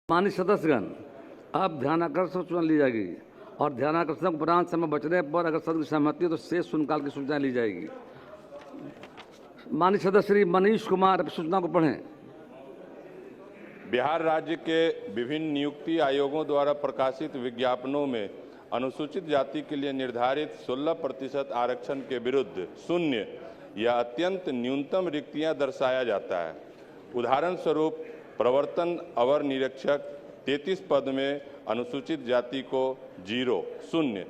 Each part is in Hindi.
माननीय सदस्यगण, अब ध्यानाकर्षण सूचना ली जाएगी और ध्यानाकर्षण उपरांत समय बचने पर अगर सदन की सहमति हो तो शेष शून्यकाल की सूचना ली जाएगी। माननीय सदस्य श्री मनीष कुमार सूचना को पढ़ें। बिहार राज्य के विभिन्न नियुक्ति आयोगों द्वारा प्रकाशित विज्ञापनों में अनुसूचित जाति के लिए निर्धारित 16% आरक्षण के विरुद्ध शून्य या अत्यंत न्यूनतम रिक्तियां दर्शाया जाता है। उदाहरण स्वरूप प्रवर्तन अवर निरीक्षक 33 पद में अनुसूचित जाति को 0 शून्य,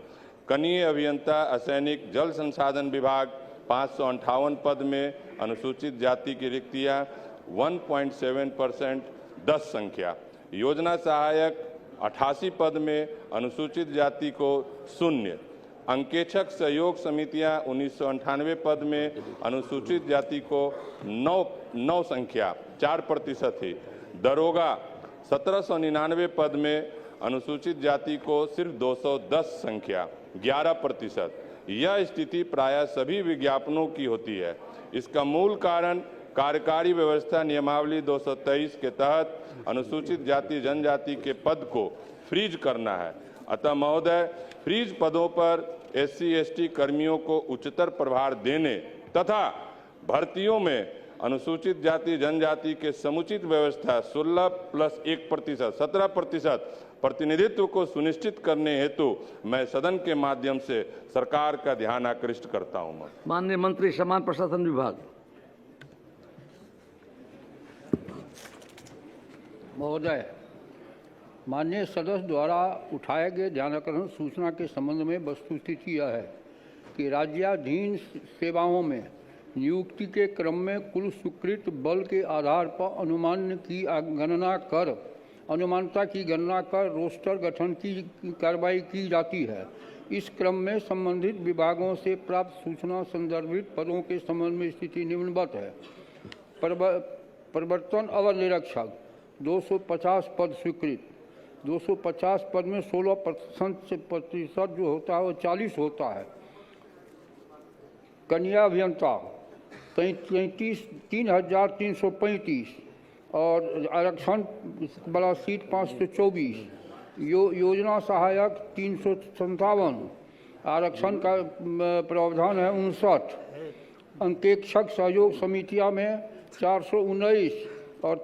कनीय अभियंता असैनिक जल संसाधन विभाग 558 पद में अनुसूचित जाति की रिक्तियां 1.7% 10 संख्या, योजना सहायक 88 पद में अनुसूचित जाति को 0, अंकेक्षक सहयोग समितियां 1998 पद में अनुसूचित जाति को 9 संख्या 4% ही, दरोगा 1799 पद में अनुसूचित जाति को सिर्फ 210 संख्या 11%। यह स्थिति प्रायः सभी विज्ञापनों की होती है। इसका मूल कारण कार्यकारी व्यवस्था नियमावली 223 के तहत अनुसूचित जाति जनजाति के पद को फ्रीज करना है। अतः महोदय, फ्रीज पदों पर SC/ST कर्मियों को उच्चतर प्रभार देने तथा भर्तियों में अनुसूचित जाति जनजाति के समुचित व्यवस्था 16+1% 17% प्रतिनिधित्व को सुनिश्चित करने हेतु मैं सदन के माध्यम से सरकार का ध्यान आकृष्ट करता हूं। माननीय मंत्री समान प्रशासन विभाग। महोदय, माननीय सदस्य द्वारा उठाए गए ध्यानाकर्षण सूचना के संबंध में वस्तुस्थिति यह है कि राज्याधीन सेवाओं में नियुक्ति के क्रम में कुल स्वीकृत बल के आधार पर अनुमानता की गणना कर रोस्टर गठन की कार्रवाई की जाती है। इस क्रम में संबंधित विभागों से प्राप्त सूचना संदर्भित पदों के संबंध में स्थिति निम्नवत है। प्रवर्तन अवर निरीक्षक 250 पद स्वीकृत, 250 पद में 16% जो होता है वो 40 होता है। कन्या अभियंता 3335 और आरक्षण वाला सीट 524, योजना सहायक 357, आरक्षण का प्रावधान है 59, अंकेक्षक सहयोग समितियां में 419 और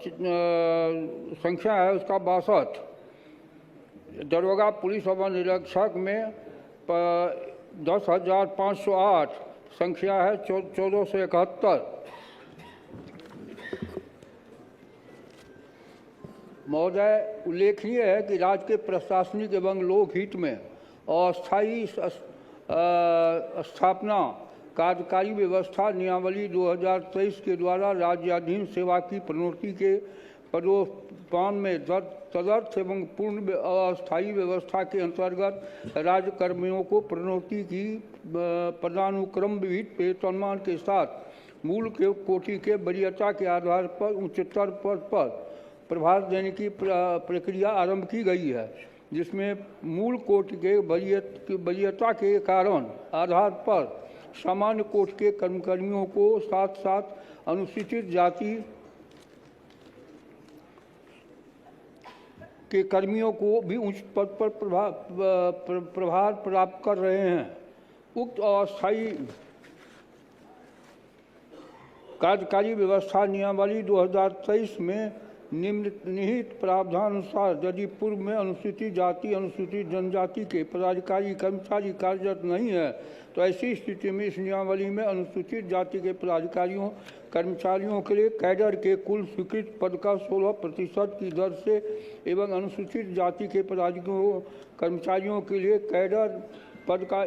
संख्या है उसका 62, दरोगा पुलिस अवर निरीक्षक में 10,508, संख्या है 1471। महोदय, उल्लेखनीय है कि राज्य के प्रशासनिक एवं लोकहित में अस्थायी स्थापना कार्यकारी व्यवस्था नियमावली 2023 के द्वारा राज्याधीन सेवा की प्रोन्नति के पदोत्थान में तदर्थ एवं पूर्ण अस्थायी व्यवस्था के अंतर्गत राज्य कर्मियों को प्रोन्नति की पदानुक्रम विहित वेतनमान के साथ मूल कोटि के वरीयता के आधार पर उच्चतर पद पर प्रभार देने की प्रक्रिया आरंभ की गई है, जिसमें मूल कोटि के वरीयता के कारण आधार पर सामान्य कोटि के कर्मचारियों को साथ साथ अनुसूचित जाति के कर्मियों को भी उच्च पद पर प्रभार प्राप्त कर रहे हैं। उक्त अस्थायी कार्यकारी व्यवस्था नियमावली 2023 में निम्नलिखित प्रावधान अनुसार यदि पूर्व में अनुसूचित जाति अनुसूचित जनजाति के पदाधिकारी कर्मचारी कार्यरत नहीं है तो ऐसी स्थिति में इस नियमावली में अनुसूचित जाति के पदाधिकारियों कर्मचारियों के लिए कैडर के कुल स्वीकृत पद का 16% की दर से एवं अनुसूचित जाति के पदाधिकारियों कर्मचारियों के लिए कैडर पद का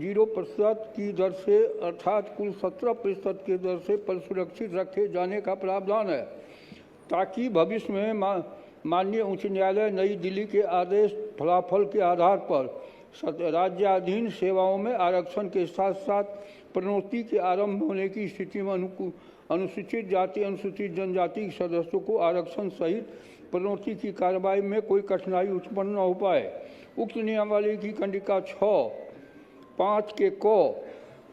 0% की दर से अर्थात कुल 17% की दर से पद सुरक्षित रखे जाने का प्रावधान है, ताकि भविष्य में माननीय उच्च न्यायालय नई दिल्ली के आदेश फलाफल के आधार पर राज्याधीन सेवाओं में आरक्षण के साथ साथ प्रोन्नति के आरंभ होने की स्थिति में अनुसूचित जाति अनुसूचित जनजाति के सदस्यों को आरक्षण सहित प्रोन्नति की कार्रवाई में कोई कठिनाई उत्पन्न न हो पाए। उक्त नियमावली की कंडिका 6(5) के क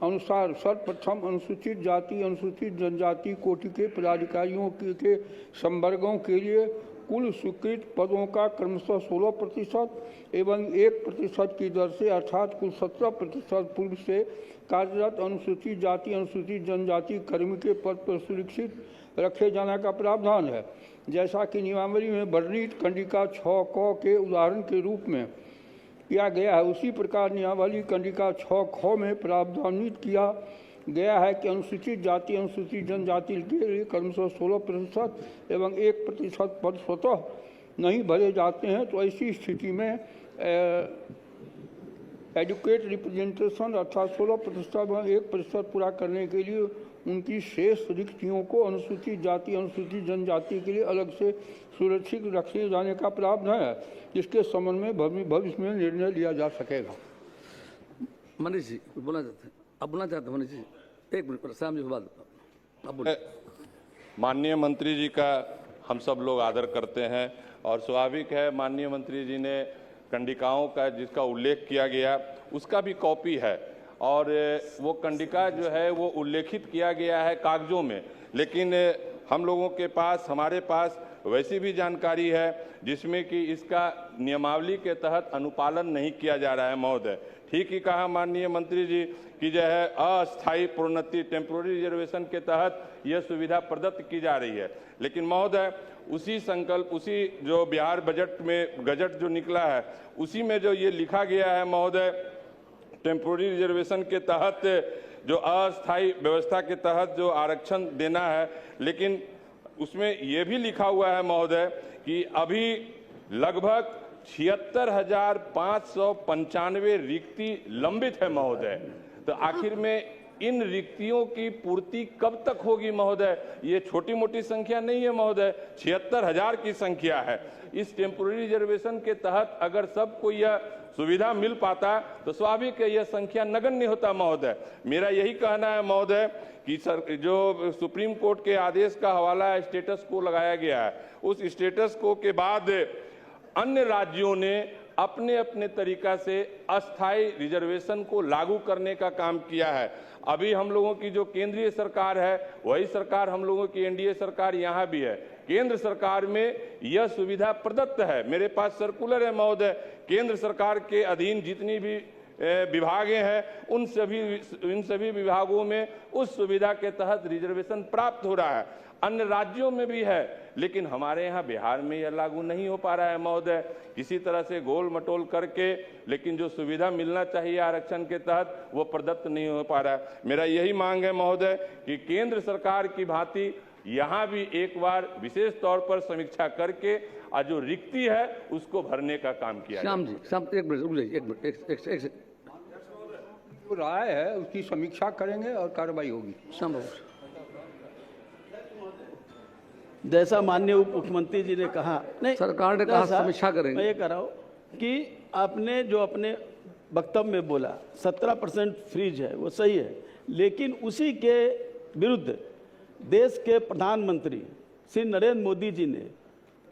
अनुसार सर्वप्रथम अनुसूचित जाति अनुसूचित जनजाति कोटि के पदाधिकारियों के संवर्गों के लिए कुल स्वीकृत पदों का क्रमशः 16% एवं 1% की दर से अर्थात कुल 17% पूर्व से कार्यरत अनुसूचित जाति अनुसूचित जनजाति कर्मी के पद पर सुरक्षित रखे जाने का प्रावधान है। जैसा कि नियमावली में वर्णित कंडिका 6 क के उदाहरण के रूप में किया गया है, उसी प्रकार नियमावली कंडिका 6 ख में प्रावधानित किया गया है कि अनुसूचित जाति अनुसूचित जनजाति के लिए क्रमशः 16% एवं 1% पद स्वतः नहीं भरे जाते हैं। तो ऐसी स्थिति में एडुकेट रिप्रेजेंटेशन अर्थात 16% एवं 1% पूरा करने के लिए उनकी शेष रिक्तियों को अनुसूचित जाति अनुसूचित जनजाति के लिए अलग से सुरक्षित रखे जाने का प्रावधान है, जिसके संबंध में भविष्य में निर्णय लिया जा सकेगा। मनीष जी बोलना चाहते हैं, अब बोलना चाहते हैं मनीष जी, एक मिनट शाम जी बात अब बोलिए। माननीय मंत्री जी का हम सब लोग आदर करते हैं और स्वाभाविक है माननीय मंत्री जी ने कंडिकाओं का जिसका उल्लेख किया गया उसका भी कॉपी है और वो कंडिका जो है वो उल्लेखित किया गया है कागजों में, लेकिन हम लोगों के पास हमारे पास वैसी भी जानकारी है जिसमें कि इसका नियमावली के तहत अनुपालन नहीं किया जा रहा है महोदय। ठीक ही कहा माननीय मंत्री जी कि जो है अस्थायी प्रोन्नति टेम्पोररी रिजर्वेशन के तहत यह सुविधा प्रदत्त की जा रही है, लेकिन महोदय उसी संकल्प उसी जो बिहार बजट में गजट जो निकला है उसी में जो ये लिखा गया है महोदय टेम्पोररी रिजर्वेशन के तहत जो अस्थायी व्यवस्था के तहत जो आरक्षण देना है, लेकिन उसमें यह भी लिखा हुआ है महोदय कि अभी लगभग 76,595 रिक्ति लंबित है महोदय। तो आखिर में इन रिक्तियों की पूर्ति कब तक होगी महोदय? ये छोटी मोटी संख्या नहीं है महोदय, 76,000 की संख्या है। इस टेम्पोररी रिजर्वेशन के तहत अगर सबको यह सुविधा मिल पाता तो स्वाभाविक है यह संख्या नगण्य होता महोदय। मेरा यही कहना है महोदय कि सर जो सुप्रीम कोर्ट के आदेश का हवाला स्टेटस को लगाया गया है, उस स्टेटस को के बाद अन्य राज्यों ने अपने अपने तरीका से अस्थायी रिजर्वेशन को लागू करने का काम किया है। अभी हम लोगों की जो केंद्रीय सरकार है वही सरकार हम लोगों की एनडीए सरकार यहाँ भी है। केंद्र सरकार में यह सुविधा प्रदत्त है, मेरे पास सर्कुलर है महोदय। केंद्र सरकार के अधीन जितनी भी विभागें हैं उन सभी विभागों में उस सुविधा के तहत रिजर्वेशन प्राप्त हो रहा है। अन्य राज्यों में भी है, लेकिन हमारे यहाँ बिहार में यह लागू नहीं हो पा रहा है महोदय, किसी तरह से गोल मटोल करके, लेकिन जो सुविधा मिलना चाहिए आरक्षण के तहत वो प्रदत्त नहीं हो पा रहा है। मेरा यही मांग है महोदय कि केंद्र सरकार की भांति यहाँ भी एक बार विशेष तौर पर समीक्षा करके आज जो रिक्ति है उसको भरने का काम किया। श्याम जी, श्याम एक मिनट रुक जाइए, एक मिनट एक जो राय है उसकी समीक्षा करेंगे और कार्रवाई होगी। श्याम बाबू, जैसा माननीय उप मुख्यमंत्री जी ने कहा, नहीं सरकार ने कहा समीक्षा करेंगे। मैं ये कह रहा हूँ कि आपने जो अपने वक्तव्य में बोला 17% फ्रीज है वो सही है, लेकिन उसी के विरुद्ध देश के प्रधानमंत्री श्री नरेंद्र मोदी जी ने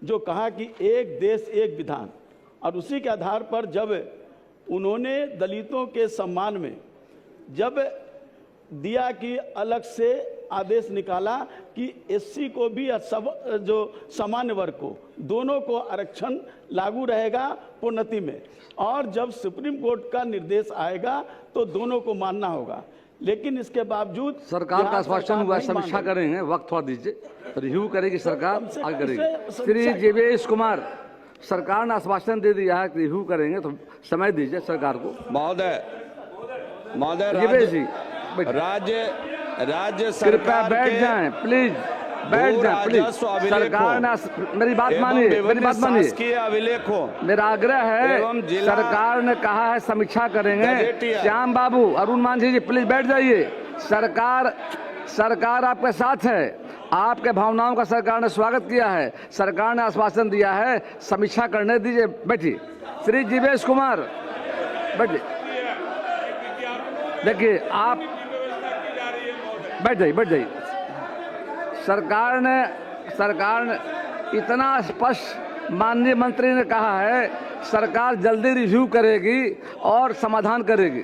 जो कहा कि एक देश एक विधान, और उसी के आधार पर जब उन्होंने दलितों के सम्मान में जब दिया कि अलग से आदेश निकाला कि एससी को भी और सब जो सामान्य वर्ग को दोनों को आरक्षण लागू रहेगा प्रोन्नति में, और जब सुप्रीम कोर्ट का निर्देश आएगा तो दोनों को मानना होगा। लेकिन इसके बावजूद सरकार का आश्वासन हुआ समीक्षा करेंगे, वक्त थोड़ा दीजिए, रिव्यू करेगी सरकार, आगे करेगी। श्री जीवेश कुमार, सरकार ने आश्वासन दे दिया है कि रिव्यू करेंगे, तो समय दीजिए सरकार को। महोदय जीवेश जी राज्य कृपया बैठ जाएं, प्लीज बैठ जाएं प्लीज। सरकार ने मेरी बात मानिए, अभिलेख हो, मेरा आग्रह है, सरकार ने कहा है समीक्षा करेंगे। श्याम बाबू, अरुण मांझी जी प्लीज बैठ जाइए। सरकार आपके साथ है, आपके भावनाओं का सरकार ने स्वागत किया है, सरकार ने आश्वासन दिया है, समीक्षा करने दीजिए, बैठिए। श्री जीवेश कुमार बैठिए, देखिए आप बैठ जाइए। सरकार ने इतना स्पष्ट माननीय मंत्री ने कहा है सरकार जल्दी रिव्यू करेगी और समाधान करेगी।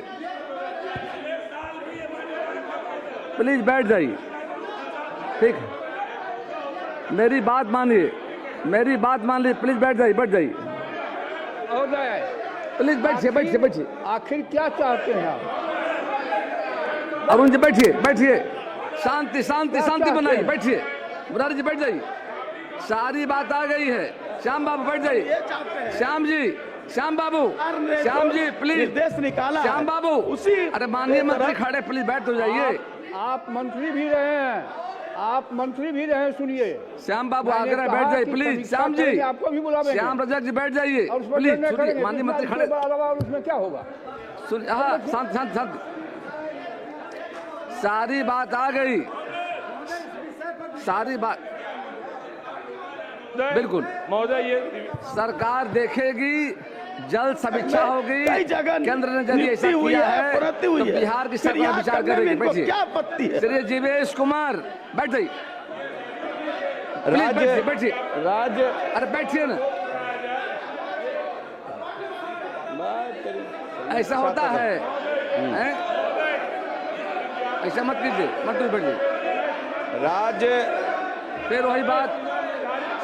प्लीज बैठ जाइए, ठीक है, मेरी बात मानिए। मेरी बात मान ली, प्लीज बैठ जाइए, बैठ जाइए, महोदय प्लीज बैठिए, बैठिए, बैठिए। आखिर क्या चाहते हैं आप? अरुण जी बैठिए, बैठिए, शांति शांति शांति बनाइए, बैठिए, मुरारी जी बैठ जाइए, सारी बात आ गई है। श्याम बाबू बैठ जाइए, श्याम जी, श्याम बाबू, श्याम जी प्लीज, निर्देश निकाला श्याम बाबू, उसी अरे माननीय मंत्री खड़े, प्लीज बैठ तो जाइए। आप मंत्री भी रहे हैं, आप मंत्री भी रहे हैं, सुनिए। श्याम बाबू मैंने आग्रह कहा बैठ जाइए कि प्लीज, समीक्षा श्याम जी, करेंगे, आपको भी बुलावेंगे। श्याम रजक जी बैठ जाइए और उस पर प्लीज, निर्णय सुनिए, करेंगे, माननीय फिर मंत्री इसके खड़े, अलावा और उसमें क्या होगा? सुनिए, हाँ शांत शांत शांत, सारी बात आ गई, सारी बात बिल्कुल महोदय ये सरकार देखेगी, जल्द समीक्षा होगी, कई जगह केंद्र ने यदि ऐसा नियुक्ति हुई किया है, है प्रोन्नति तो हुई है, बिहार की फिर सरकार यहाँ विचार करने में करेगी। इनको बैठिए, क्या आपत्ति है? श्री जीवेश कुमार बैठ जाइए, प्लीज राज्य बैठिए, बैठिए, राज्य अरे बैठिए ना, ऐसा होता है, हैं? ऐसा मत कीजिए, मत बैठिए, राज्य फिर वही बात,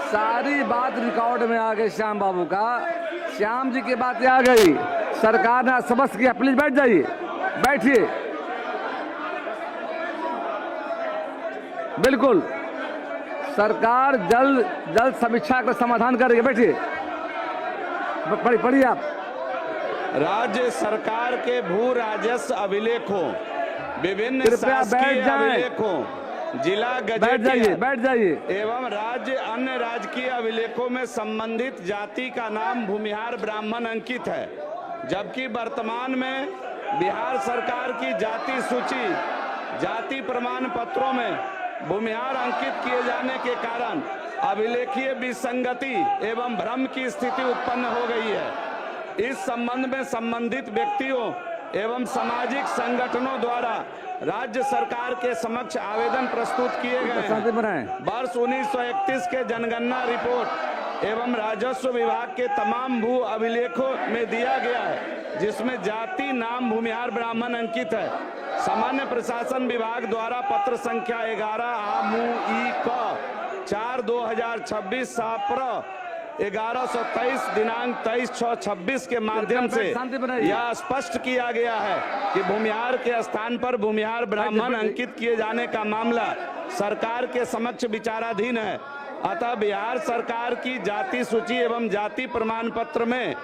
सारी बात रिकॉर्ड में आ गई श्याम बाबू का, श्याम जी की बातें आ गई, सरकार ने आश्वस्त किया, प्लीज बैठ जाइए, बैठिए, बिल्कुल सरकार जल्द समीक्षा का समाधान करेगी, बैठिए, पढ़िए आप। राज्य सरकार के भू राजस्व अभिलेखों, विभिन्न कृपया शासकीय बैठ जाएं। अभिलेखों, जिला बैठ जाइए, गजेटियर बैठ जाइए, एवं राज्य अन्य राजकीय अभिलेखों में संबंधित जाति का नाम भूमिहार ब्राह्मण अंकित है, जबकि वर्तमान में बिहार सरकार की जाति सूची जाति प्रमाण पत्रों में भूमिहार अंकित किए जाने के कारण अभिलेखीय विसंगति एवं भ्रम की स्थिति उत्पन्न हो गई है। इस संबंध में संबंधित व्यक्तियों एवं सामाजिक संगठनों द्वारा राज्य सरकार के समक्ष आवेदन प्रस्तुत किए गए शांति हैं। बनाएं। वर्ष 1931 के जनगणना रिपोर्ट एवं राजस्व विभाग के तमाम भू अभिलेखों में दिया गया है, जिसमें जाति नाम भूमिहार ब्राह्मण अंकित है। सामान्य प्रशासन विभाग द्वारा पत्र संख्या 11 AMUIK 4/2026 साप्र 1123 दिनांक 23/6/26 के माध्यम से यह स्पष्ट किया गया है कि भूमिहार के स्थान पर भूमिहार ब्राह्मण अंकित किए जाने का मामला सरकार के समक्ष विचाराधीन है। अतः बिहार सरकार की जाति सूची एवं जाति प्रमाण पत्र में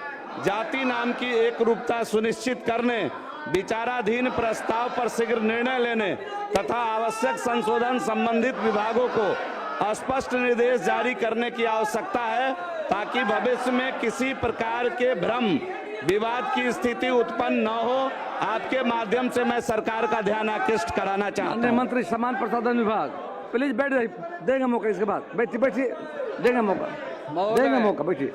जाति नाम की एक रूपता सुनिश्चित करने, विचाराधीन प्रस्ताव पर शीघ्र निर्णय लेने तथा आवश्यक संशोधन संबंधित विभागों को स्पष्ट निर्देश जारी करने की आवश्यकता है, ताकि भविष्य में किसी प्रकार के भ्रम विवाद की स्थिति उत्पन्न न हो। आपके माध्यम से मैं सरकार का ध्यान आकृष्ट कराना चाहता हूं। मंत्री समान प्रसाधन विभाग प्लीज बैठ जाइए, देंगे मौका, इसके बाद बैठिए, बैठिए, देंगे मौका, देंगे मौका, बैठिए।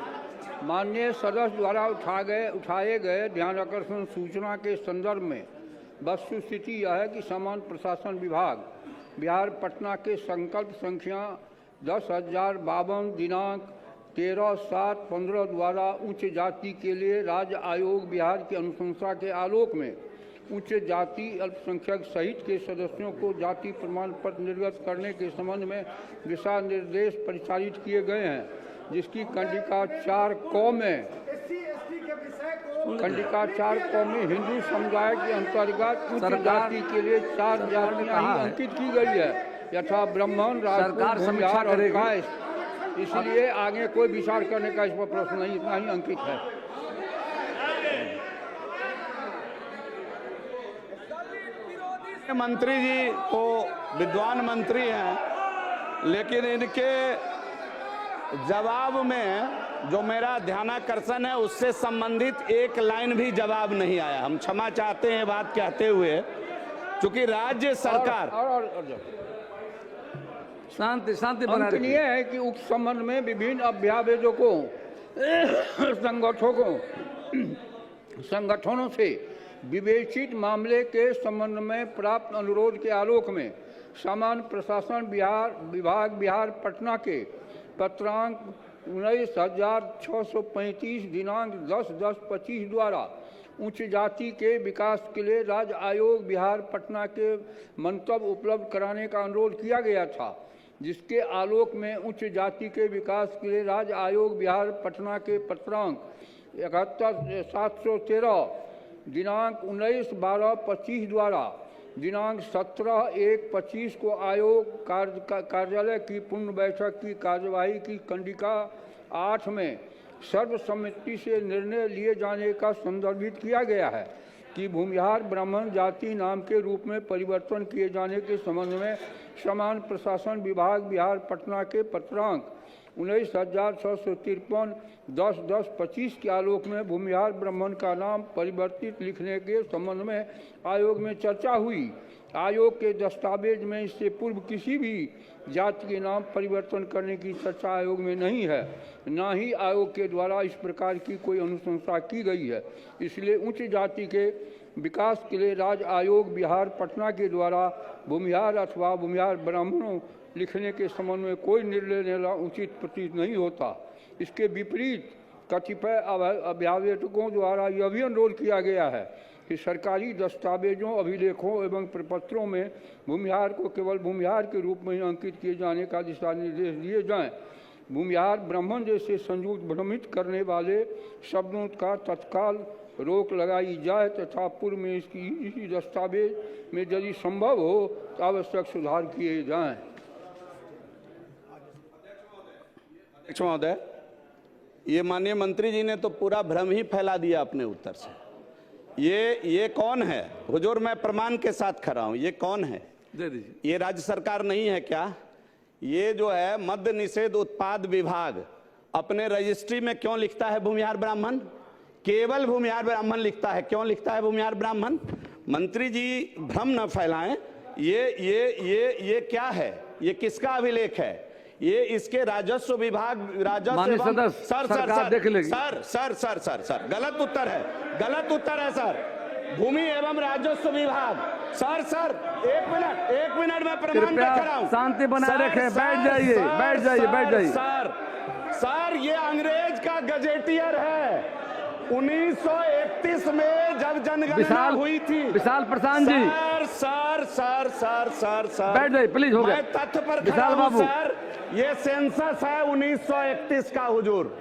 माननीय सदस्य द्वारा उठाए गए ध्यान आकर्षण सूचना के संदर्भ में वस्तुस्थिति यह है कि सामान्य प्रशासन विभाग बिहार पटना के संकल्प संख्या 10,052 दिनांक 13/7/15 द्वारा उच्च जाति के लिए राज्य आयोग बिहार की अनुशंसा के आलोक में उच्च जाति अल्पसंख्यक सहित के सदस्यों को जाति प्रमाण पत्र निर्गत करने के संबंध में दिशा निर्देश परिचालित किए गए हैं, जिसकी खंडिका 4 क में हिंदू समुदाय के अंतर्गत उच्च जाति के लिए 4 जातियां ही अंकित की गई है, यथा ब्राह्मण, राजपूत, भूमिहार और कायस्थ। इसलिए आगे कोई विचार करने का इस पर प्रश्न नहीं, इतना ही अंकित है। मंत्री जी तो विद्वान मंत्री हैं, लेकिन इनके जवाब में जो मेरा ध्यानाकर्षण है उससे संबंधित एक लाइन भी जवाब नहीं आया। हम क्षमा चाहते हैं बात कहते हुए, क्योंकि राज्य सरकार शांति शांति बना रखिए। ये है कि उक्त संबंध में विभिन्न अभ्यावेदकों संगठनों से विवेचित मामले के संबंध में प्राप्त अनुरोध के आलोक में सामान्य प्रशासन विभाग बिहार पटना के पत्रांक 19,635 दिनांक 10/10/25 द्वारा उच्च जाति के विकास के लिए राज्य आयोग बिहार पटना के मंतव्य उपलब्ध कराने का अनुरोध किया गया था। जिसके आलोक में उच्च जाति के विकास के लिए राज्य आयोग बिहार पटना के पत्रांक 713 दिनांक 19/12/25 द्वारा दिनांक 17/1/25 को आयोग कार्यालय की पूर्ण बैठक की कार्यवाही की कंडिका 8 में सर्वसम्मति से निर्णय लिए जाने का संदर्भित किया गया है कि भूमिहार ब्राह्मण जाति नाम के रूप में परिवर्तन किए जाने के संबंध में समान प्रशासन विभाग बिहार पटना के पत्रांक 19,653 10/10/25 के आलोक में भूमिहार ब्राह्मण का नाम परिवर्तित लिखने के संबंध में आयोग में चर्चा हुई। आयोग के दस्तावेज में इससे पूर्व किसी भी जाति के नाम परिवर्तन करने की चर्चा आयोग में नहीं है, न ही आयोग के द्वारा इस प्रकार की कोई अनुशंसा की गई है। इसलिए उच्च जाति के विकास के लिए राज्य आयोग बिहार पटना के द्वारा भूमिहार अथवा भूमिहार ब्राह्मणों लिखने के संबंध में कोई निर्णय लेना उचित प्रतीत नहीं होता। इसके विपरीत कतिपय अभिभावकों द्वारा यह भी अनुरोध किया गया है कि सरकारी दस्तावेजों, अभिलेखों एवं प्रपत्रों में भूमिहार को केवल भूमिहार के रूप में ही अंकित किए जाने का दिशा निर्देश दिए जाएं। भूमिहार ब्राह्मण जैसे संयुक्त भ्रमित करने वाले शब्दों का तत्काल रोक लगाई जाए तथा पूर्व में इसी दस्तावेज में यदि संभव हो तो आवश्यक सुधार किए जाएं। अध्यक्ष महोदय, ये माननीय मंत्री जी ने तो पूरा भ्रम ही फैला दिया अपने उत्तर से। ये कौन है? हुजूर, मैं प्रमाण के साथ खड़ा हूं। ये कौन है? दे दीजिए। ये राज्य सरकार नहीं है क्या? ये जो है मद्य निषेध उत्पाद विभाग अपने रजिस्ट्री में क्यों लिखता है भूमिहार ब्राह्मण? केवल भूमिहार ब्राह्मण लिखता है। क्यों लिखता है भूमिहार ब्राह्मण? मंत्री जी भ्रम न फैलाएं। ये क्या है? ये किसका अभिलेख है? ये इसके राजस्व विभाग सर गलत उत्तर है सर। भूमि एवं राजस्व विभाग सर एक मिनट में प्रमाण देख रहा हूं। शांति बनाए रखें। बैठ जाइए। सर ये अंग्रेज का गजेटियर है। 1931 में जब जनगणना हुई थी। विशाल प्रशांत जी। सर बैठ जाइए प्लीज। हो गया। मैं तथ्य पर विशाल बाबू, सर ये सेंसस है 1931 का हुजूर।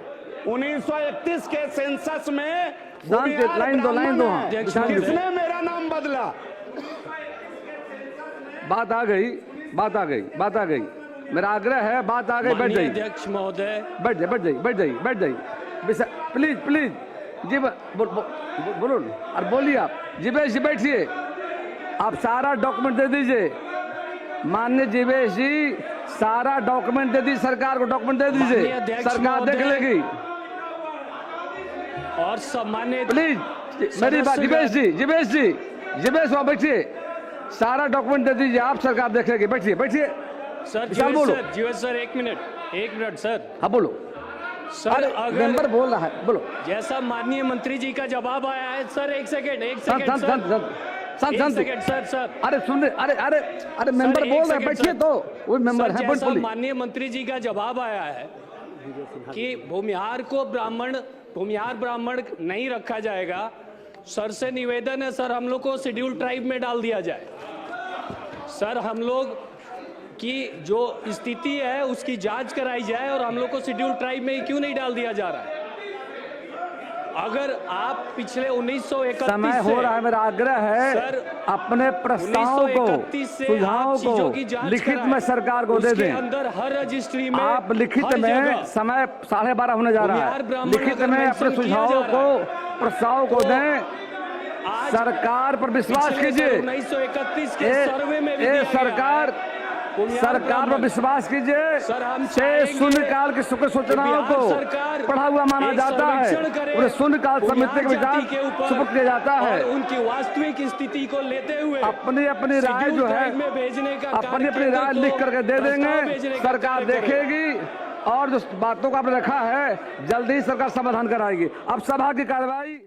1931 के सेंसस में लाइन दो। किसने मेरा नाम बदला? बात आ गई। मेरा आग्रह है, बात आ गई। बैठ जाइए अध्यक्ष महोदय। बैठ जाइए। प्लीज जी बोलो और बोलिए आप। जीवेश जी बैठिए। आप सारा डॉक्यूमेंट दे दीजिए। माननीय जीवेश जी, सारा डॉक्यूमेंट दे दीजिए सरकार को। डॉक्यूमेंट दे दीजिए, सरकार देख लेगी। और सम्मानित प्लीज मेरी बात। जीवेश वहाँ बैठिए। सारा डॉक्यूमेंट दे दीजिए आप, सरकार देख लेगी। बैठिए सर। जीवेश सर एक मिनट सर। हाँ बोलो सर। अगर मेंबर बोल रहा है, बोलो। जैसा माननीय मंत्री जी का जवाब आया है सर। एक सेकंड सर। अरे सुन रहे। अरे मेंबर बोल रहे हैं, बैठिए तो। वो मेंबर है। जैसा माननीय मंत्री जी का जवाब आया है कि भूमिहार ब्राह्मण नहीं रखा जाएगा। सर से निवेदन है सर, हम लोग को शेड्यूल ट्राइब में डाल दिया जाए। सर हम लोग की जो स्थिति है उसकी जांच कराई जाए और हम लोग को शेड्यूल ट्राइब में क्यों नहीं डाल दिया जा रहा है? अगर आप पिछले 1931 समय हो रहा है, मेरा आग्रह है सर, अपने प्रस्तावों को, सुझावों को लिखित में सरकार को दे दें। अंदर हर रजिस्ट्री में आप लिखित में, समय 12:30 होने जा रहा है, लिखित में अपने सुझावों को, प्रस्ताव को दें। सरकार पर विश्वास कीजिए। 1931 के सर्वे में भी सरकार पर विश्वास कीजिए। शून्यकाल की सूचनाओं को पढ़ा हुआ माना जाता है। उन्हें शून्यकाल समिति के विचार सुपुर्द किया जाता है। उनकी वास्तविक स्थिति को लेते हुए अपनी राय जो है, अपनी राय लिख करके दे देंगे। सरकार देखेगी और जो बातों को आपने रखा है जल्दी ही सरकार समाधान कराएगी। अब सभा की कार्रवाई